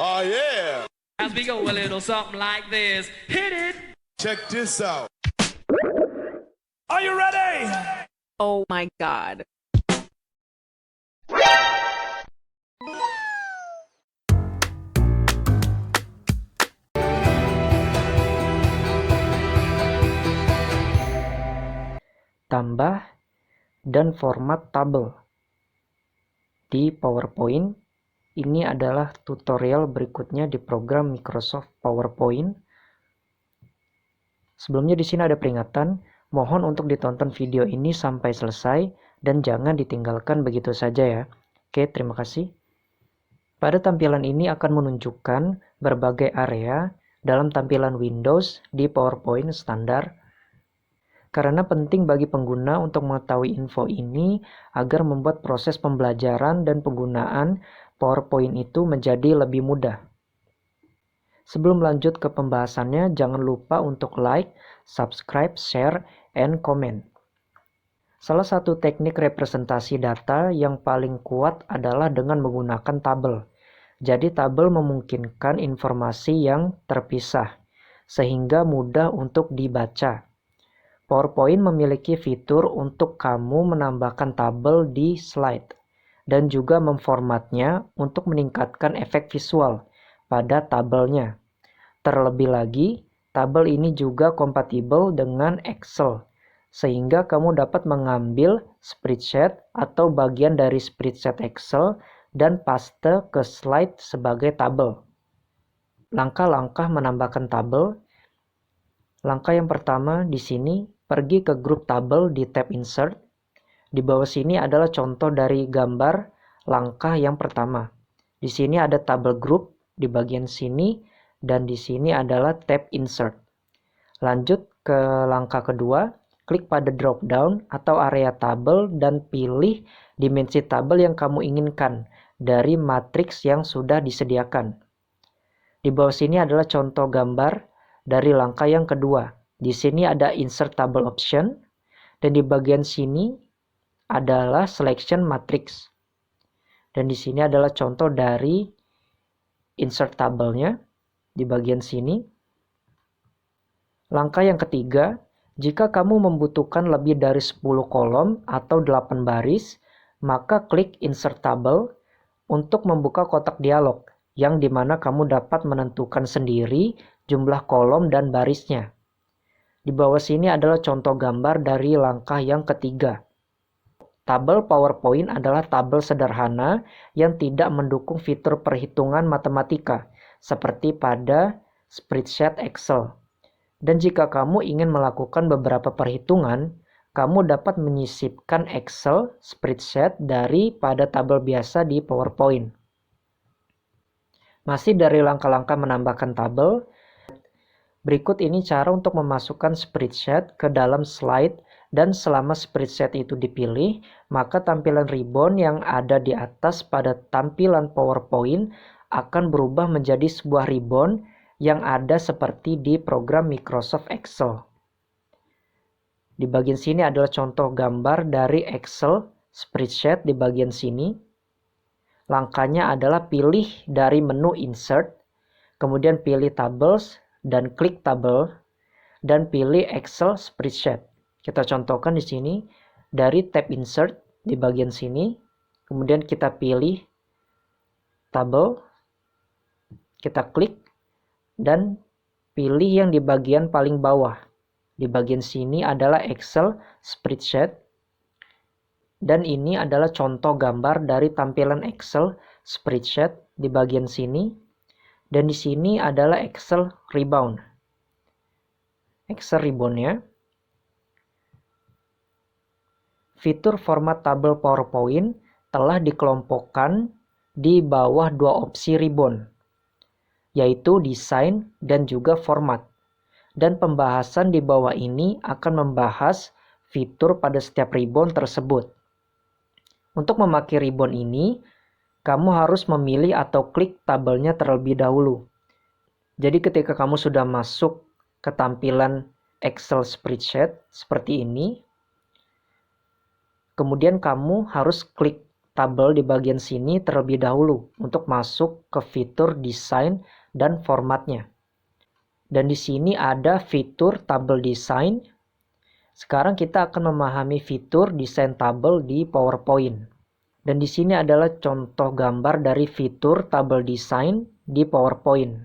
Oh yeah. As we go a little something like this. Hit it! Check this out. Are you ready? Oh my god. Tambah dan format tabel. Di PowerPoint, ini adalah tutorial berikutnya di program Microsoft PowerPoint. Sebelumnya di sini ada peringatan, mohon untuk ditonton video ini sampai selesai dan jangan ditinggalkan begitu saja ya. Oke, terima kasih. Pada tampilan ini akan menunjukkan berbagai area dalam tampilan Windows di PowerPoint standar. Karena penting bagi pengguna untuk mengetahui info ini agar membuat proses pembelajaran dan penggunaan PowerPoint itu menjadi lebih mudah. Sebelum lanjut ke pembahasannya, jangan lupa untuk like, subscribe, share, and comment. Salah satu teknik representasi data yang paling kuat adalah dengan menggunakan tabel. Jadi tabel memungkinkan informasi yang terpisah, sehingga mudah untuk dibaca. PowerPoint memiliki fitur untuk kamu menambahkan tabel di slide dan juga memformatnya untuk meningkatkan efek visual pada tabelnya. Terlebih lagi, tabel ini juga kompatibel dengan Excel, sehingga kamu dapat mengambil spreadsheet atau bagian dari spreadsheet Excel dan paste ke slide sebagai tabel. Langkah-langkah menambahkan tabel. Langkah yang pertama di sini, pergi ke grup tabel di tab Insert. Di bawah sini adalah contoh dari gambar langkah yang pertama. Di sini ada tabel group di bagian sini dan di sini adalah tab Insert. Lanjut ke langkah kedua, klik pada drop down atau area tabel dan pilih dimensi tabel yang kamu inginkan dari matriks yang sudah disediakan. Di bawah sini adalah contoh gambar dari langkah yang kedua. Di sini ada insert table option dan di bagian sini adalah selection matrix. Dan di sini adalah contoh dari insert tabelnya di bagian sini. Langkah yang ketiga, jika kamu membutuhkan lebih dari 10 kolom atau 8 baris, maka klik insert table untuk membuka kotak dialog yang dimana kamu dapat menentukan sendiri jumlah kolom dan barisnya. Di bawah sini adalah contoh gambar dari langkah yang ketiga. Tabel PowerPoint adalah tabel sederhana yang tidak mendukung fitur perhitungan matematika seperti pada spreadsheet Excel. Dan jika kamu ingin melakukan beberapa perhitungan, kamu dapat menyisipkan Excel spreadsheet daripada tabel biasa di PowerPoint. Masih dari langkah-langkah menambahkan tabel, berikut ini cara untuk memasukkan spreadsheet ke dalam slide dan selama spreadsheet itu dipilih, maka tampilan ribbon yang ada di atas pada tampilan PowerPoint akan berubah menjadi sebuah ribbon yang ada seperti di program Microsoft Excel. Di bagian sini adalah contoh gambar dari Excel spreadsheet di bagian sini. Langkahnya adalah pilih dari menu Insert, kemudian pilih Tables, dan klik tabel dan pilih Excel spreadsheet. Kita contohkan di sini dari tab Insert di bagian sini, kemudian kita pilih tabel, kita klik dan pilih yang di bagian paling bawah. Di bagian sini adalah Excel spreadsheet dan ini adalah contoh gambar dari tampilan Excel spreadsheet di bagian sini. Dan di sini adalah Excel Ribbon. Excel Ribbon-nya. Fitur format tabel PowerPoint telah dikelompokkan di bawah dua opsi ribbon, yaitu desain dan juga format. Dan pembahasan di bawah ini akan membahas fitur pada setiap ribbon tersebut. Untuk memakai ribbon ini, kamu harus memilih atau klik tabelnya terlebih dahulu. Jadi ketika kamu sudah masuk ke tampilan Excel spreadsheet seperti ini, kemudian kamu harus klik tabel di bagian sini terlebih dahulu untuk masuk ke fitur desain dan formatnya. Dan di sini ada fitur tabel desain. Sekarang kita akan memahami fitur desain tabel di PowerPoint. Dan di sini adalah contoh gambar dari fitur tabel desain di PowerPoint.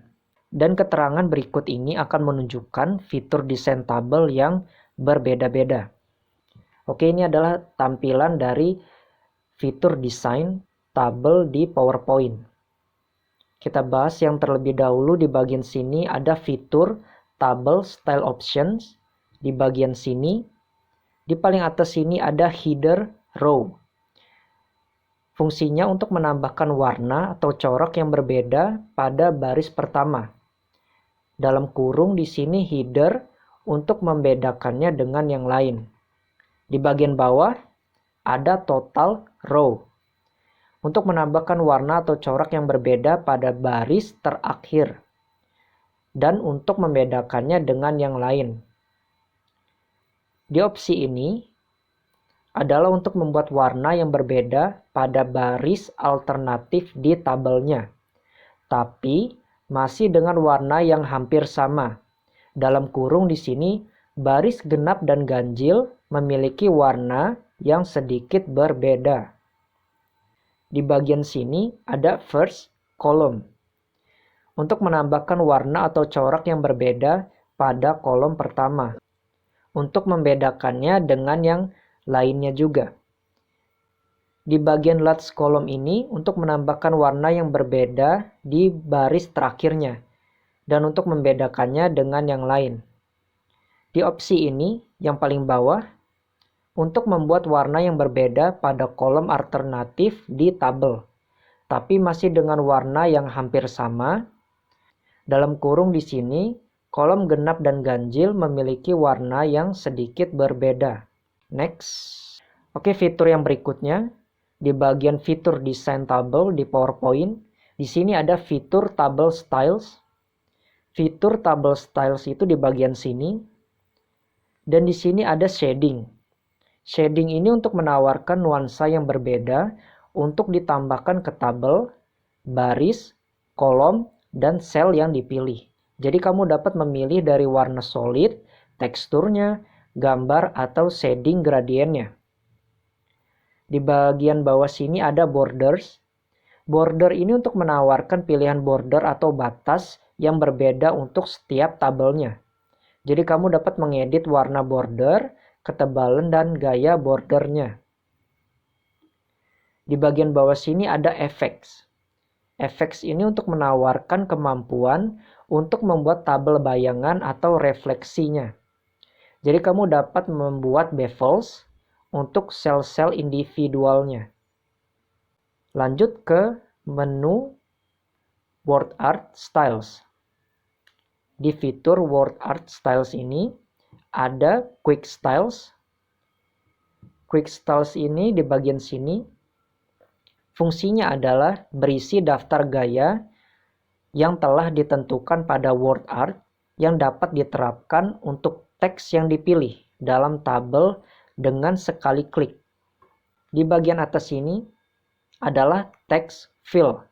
Dan keterangan berikut ini akan menunjukkan fitur desain tabel yang berbeda-beda. Oke, ini adalah tampilan dari fitur desain tabel di PowerPoint. Kita bahas yang terlebih dahulu. Di bagian sini ada fitur Table Style Options. Di bagian sini, di paling atas sini ada Header Row. Fungsinya untuk menambahkan warna atau corak yang berbeda pada baris pertama. Dalam kurung di sini header untuk membedakannya dengan yang lain. Di bagian bawah ada Total Row untuk menambahkan warna atau corak yang berbeda pada baris terakhir dan untuk membedakannya dengan yang lain. Di opsi ini adalah untuk membuat warna yang berbeda pada baris alternatif di tabelnya, tapi masih dengan warna yang hampir sama. Dalam kurung di sini, baris genap dan ganjil memiliki warna yang sedikit berbeda. Di bagian sini ada first column untuk menambahkan warna atau corak yang berbeda pada kolom pertama, untuk membedakannya dengan yang lainnya juga. Di bagian last column ini untuk menambahkan warna yang berbeda di baris terakhirnya dan untuk membedakannya dengan yang lain. Di opsi ini yang paling bawah untuk membuat warna yang berbeda pada kolom alternatif di tabel, tapi masih dengan warna yang hampir sama. Dalam kurung di sini, kolom genap dan ganjil memiliki warna yang sedikit berbeda. Next. Oke, fitur yang berikutnya di bagian fitur desain tabel di PowerPoint, di sini ada fitur Table Styles. Fitur Table Styles itu di bagian sini. Dan di sini ada shading. Shading ini untuk menawarkan nuansa yang berbeda untuk ditambahkan ke tabel, baris, kolom, dan sel yang dipilih. Jadi kamu dapat memilih dari warna solid, teksturnya, gambar, atau shading gradiennya. Di bagian bawah sini ada borders. Border ini untuk menawarkan pilihan border atau batas yang berbeda untuk setiap tabelnya. Jadi kamu dapat mengedit warna border, ketebalan, dan gaya bordernya. Di bagian bawah sini ada effects. Effects ini untuk menawarkan kemampuan untuk membuat tabel bayangan atau refleksinya. Jadi kamu dapat membuat bevels untuk sel-sel individualnya. Lanjut ke menu Word Art Styles. Di fitur Word Art Styles ini ada Quick Styles. Quick Styles ini di bagian sini fungsinya adalah berisi daftar gaya yang telah ditentukan pada Word Art yang dapat diterapkan untuk teks yang dipilih dalam tabel dengan sekali klik. Di bagian atas ini adalah text fill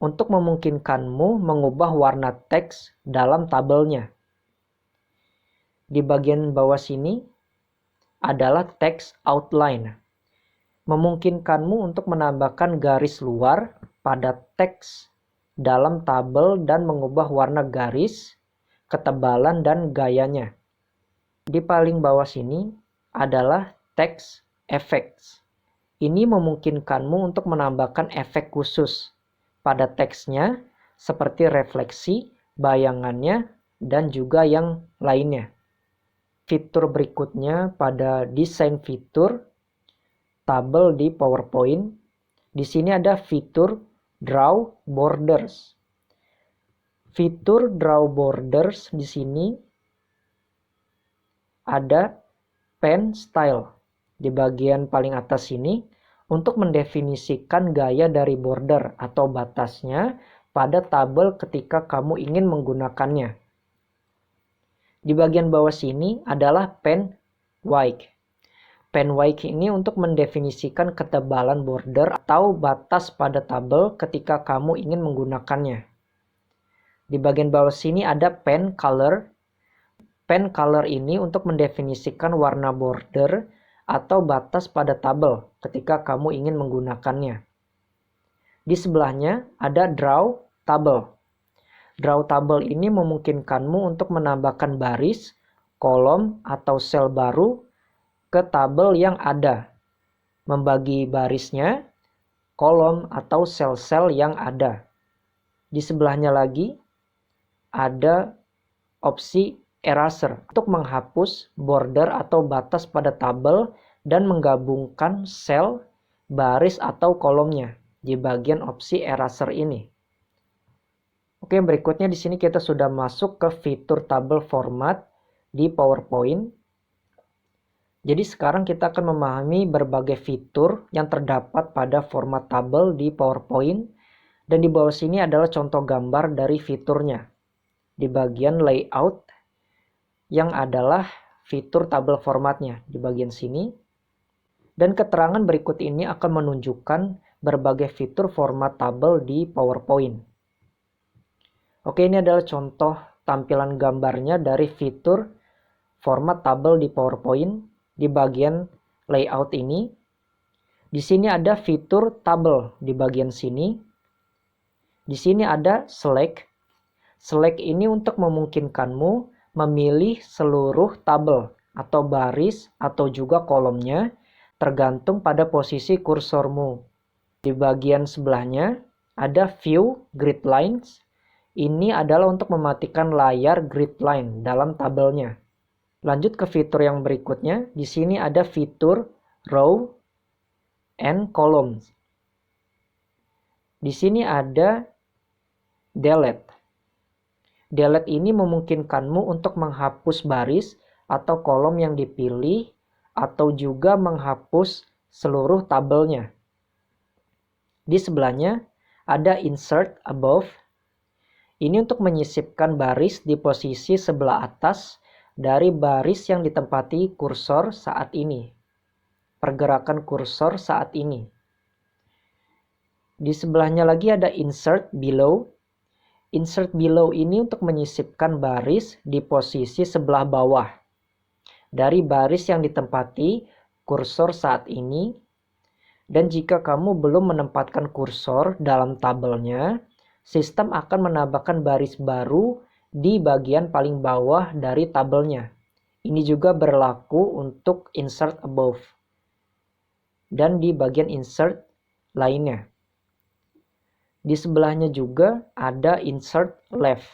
untuk memungkinkanmu mengubah warna teks dalam tabelnya. Di bagian bawah sini adalah text outline, memungkinkanmu untuk menambahkan garis luar pada teks dalam tabel dan mengubah warna garis, ketebalan, dan gayanya. Di paling bawah sini adalah text effects. Ini memungkinkanmu untuk menambahkan efek khusus pada teksnya seperti refleksi, bayangannya, dan juga yang lainnya. Fitur berikutnya pada desain fitur tabel di PowerPoint. Di sini ada fitur Draw Borders. Fitur Draw Borders di sini ada Pen Style di bagian paling atas ini untuk mendefinisikan gaya dari border atau batasnya pada tabel ketika kamu ingin menggunakannya. Di bagian bawah sini adalah Pen Wide. Pen width ini untuk mendefinisikan ketebalan border atau batas pada tabel ketika kamu ingin menggunakannya. Di bagian bawah sini ada pen color. Pen color ini untuk mendefinisikan warna border atau batas pada tabel ketika kamu ingin menggunakannya. Di sebelahnya ada draw table. Draw table ini memungkinkanmu untuk menambahkan baris, kolom, atau sel baru ke tabel yang ada, membagi barisnya, kolom, atau sel-sel yang ada. Di sebelahnya lagi ada opsi eraser untuk menghapus border atau batas pada tabel dan menggabungkan sel, baris, atau kolomnya di bagian opsi eraser ini. Oke, berikutnya di sini kita sudah masuk ke fitur tabel format di PowerPoint. Jadi sekarang kita akan memahami berbagai fitur yang terdapat pada format tabel di PowerPoint, dan di bawah sini adalah contoh gambar dari fiturnya. Di bagian layout yang adalah fitur tabel formatnya di bagian sini. Dan keterangan berikut ini akan menunjukkan berbagai fitur format tabel di PowerPoint. Oke, ini adalah contoh tampilan gambarnya dari fitur format tabel di PowerPoint di bagian layout ini. Di sini ada fitur tabel di bagian sini. Di sini ada select. Select ini untuk memungkinkanmu memilih seluruh tabel atau baris atau juga kolomnya tergantung pada posisi kursormu. Di bagian sebelahnya ada view grid lines. Ini adalah untuk mematikan layar grid line dalam tabelnya. Lanjut ke fitur yang berikutnya. Di sini ada fitur row and columns. Di sini ada delete. Delete ini memungkinkanmu untuk menghapus baris atau kolom yang dipilih atau juga menghapus seluruh tabelnya. Di sebelahnya ada insert above. Ini untuk menyisipkan baris di posisi sebelah atas dari baris yang ditempati kursor saat ini. Pergerakan kursor saat ini. Di sebelahnya lagi ada insert below. Insert below ini untuk menyisipkan baris di posisi sebelah bawah dari baris yang ditempati kursor saat ini. Dan jika kamu belum menempatkan kursor dalam tabelnya, sistem akan menambahkan baris baru di bagian paling bawah dari tabelnya. Ini juga berlaku untuk insert above dan di bagian insert lainnya. Di sebelahnya juga ada insert left.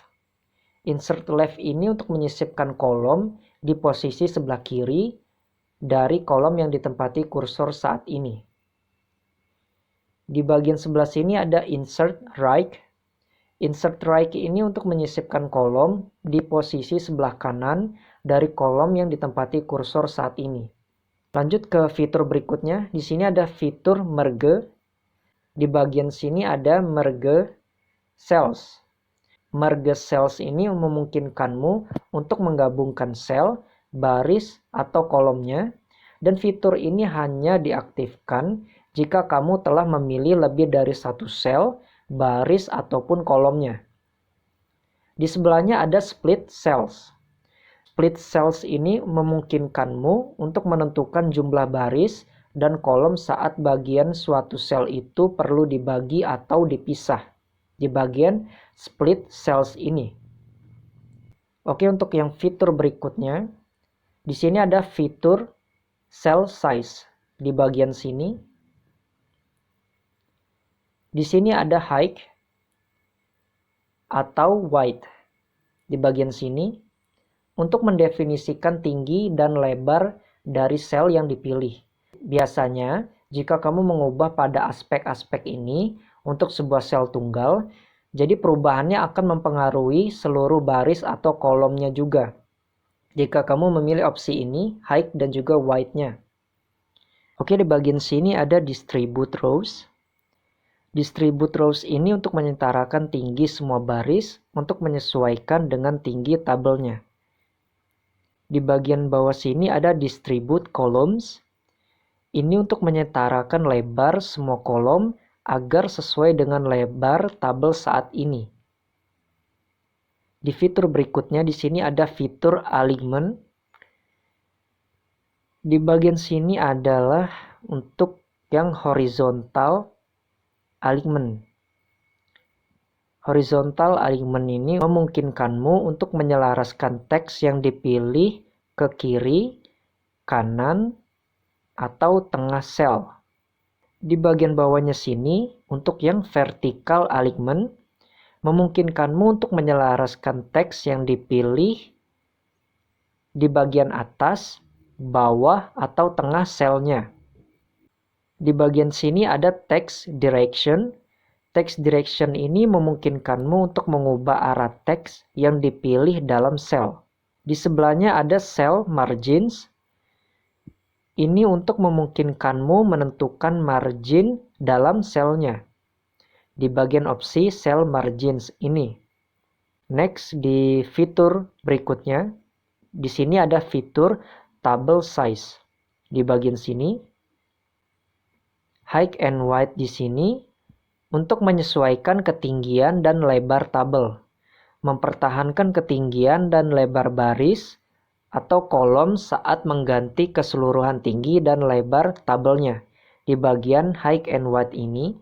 Insert left ini untuk menyisipkan kolom di posisi sebelah kiri dari kolom yang ditempati kursor saat ini. Di bagian sebelah sini ada insert right. Insert right ini untuk menyisipkan kolom di posisi sebelah kanan dari kolom yang ditempati kursor saat ini. Lanjut ke fitur berikutnya. Di sini ada fitur merge. Di bagian sini ada merge cells. Merge cells ini memungkinkanmu untuk menggabungkan sel, baris, atau kolomnya. Dan fitur ini hanya diaktifkan jika kamu telah memilih lebih dari satu sel, baris, ataupun kolomnya. Di sebelahnya ada split cells. Split cells ini memungkinkanmu untuk menentukan jumlah baris dan kolom saat bagian suatu sel itu perlu dibagi atau dipisah di bagian split cells ini. Oke, untuk yang fitur berikutnya, di sini ada fitur cell size di bagian sini. Di sini ada height atau width di bagian sini untuk mendefinisikan tinggi dan lebar dari sel yang dipilih. Biasanya, jika kamu mengubah pada aspek-aspek ini untuk sebuah sel tunggal, jadi perubahannya akan mempengaruhi seluruh baris atau kolomnya juga. Jika kamu memilih opsi ini, height dan juga width-nya. Oke, di bagian sini ada distribute rows. Distribute rows ini untuk menyetarakan tinggi semua baris untuk menyesuaikan dengan tinggi tabelnya. Di bagian bawah sini ada distribute columns. Ini untuk menyetarakan lebar semua kolom agar sesuai dengan lebar tabel saat ini. Di fitur berikutnya di sini ada fitur alignment. Di bagian sini adalah untuk yang horizontal alignment. Horizontal alignment ini memungkinkanmu untuk menyelaraskan teks yang dipilih ke kiri, kanan, atau tengah sel. Di bagian bawahnya sini, untuk yang vertical alignment, memungkinkanmu untuk menyelaraskan teks yang dipilih di bagian atas, bawah, atau tengah selnya. Di bagian sini ada text direction. Text direction ini memungkinkanmu untuk mengubah arah teks yang dipilih dalam sel. Di sebelahnya ada cell margins. Ini untuk memungkinkanmu menentukan margin dalam selnya. Di bagian opsi cell margins ini. Next, di fitur berikutnya, di sini ada fitur table size. Di bagian sini, height and width di sini untuk menyesuaikan ketinggian dan lebar tabel, mempertahankan ketinggian dan lebar baris atau kolom saat mengganti keseluruhan tinggi dan lebar tabelnya. Di bagian height and width ini,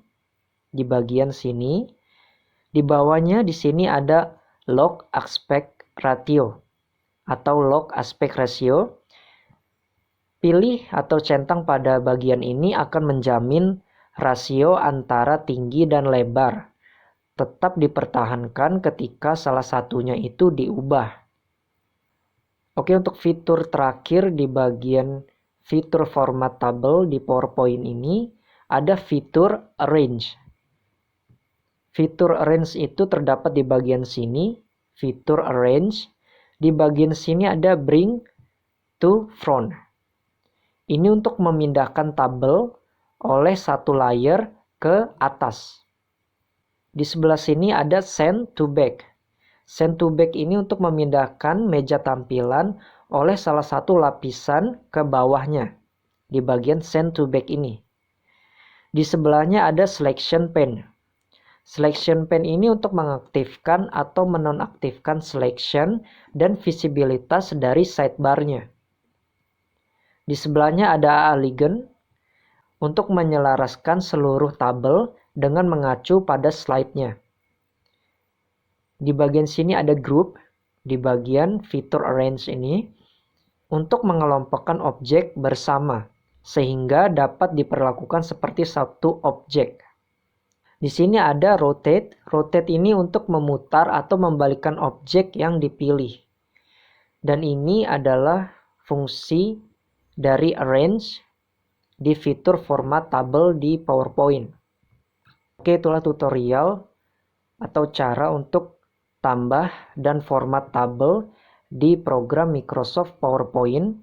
di bagian sini, di bawahnya di sini ada log aspect ratio atau log aspect ratio. Pilih atau centang pada bagian ini akan menjamin rasio antara tinggi dan lebar tetap dipertahankan ketika salah satunya itu diubah. Oke, untuk fitur terakhir di bagian fitur format tabel di PowerPoint ini ada fitur arrange. Fitur arrange itu terdapat di bagian sini, fitur arrange. Di bagian sini ada bring to front. Ini untuk memindahkan tabel oleh satu layer ke atas. Di sebelah sini ada send to back. Send to back ini untuk memindahkan meja tampilan oleh salah satu lapisan ke bawahnya di bagian send to back ini. Di sebelahnya ada selection pane. Selection pane ini untuk mengaktifkan atau menonaktifkan selection dan visibilitas dari sidebar-nya. Di sebelahnya ada alignment untuk menyelaraskan seluruh tabel dengan mengacu pada slide-nya. Di bagian sini ada group, di bagian fitur arrange ini, untuk mengelompokkan objek bersama, sehingga dapat diperlakukan seperti satu objek. Di sini ada rotate. Rotate ini untuk memutar atau membalikkan objek yang dipilih. Dan ini adalah fungsi dari arrange di fitur format tabel di PowerPoint. Oke, itulah tutorial atau cara untuk tambah dan format tabel di program Microsoft PowerPoint.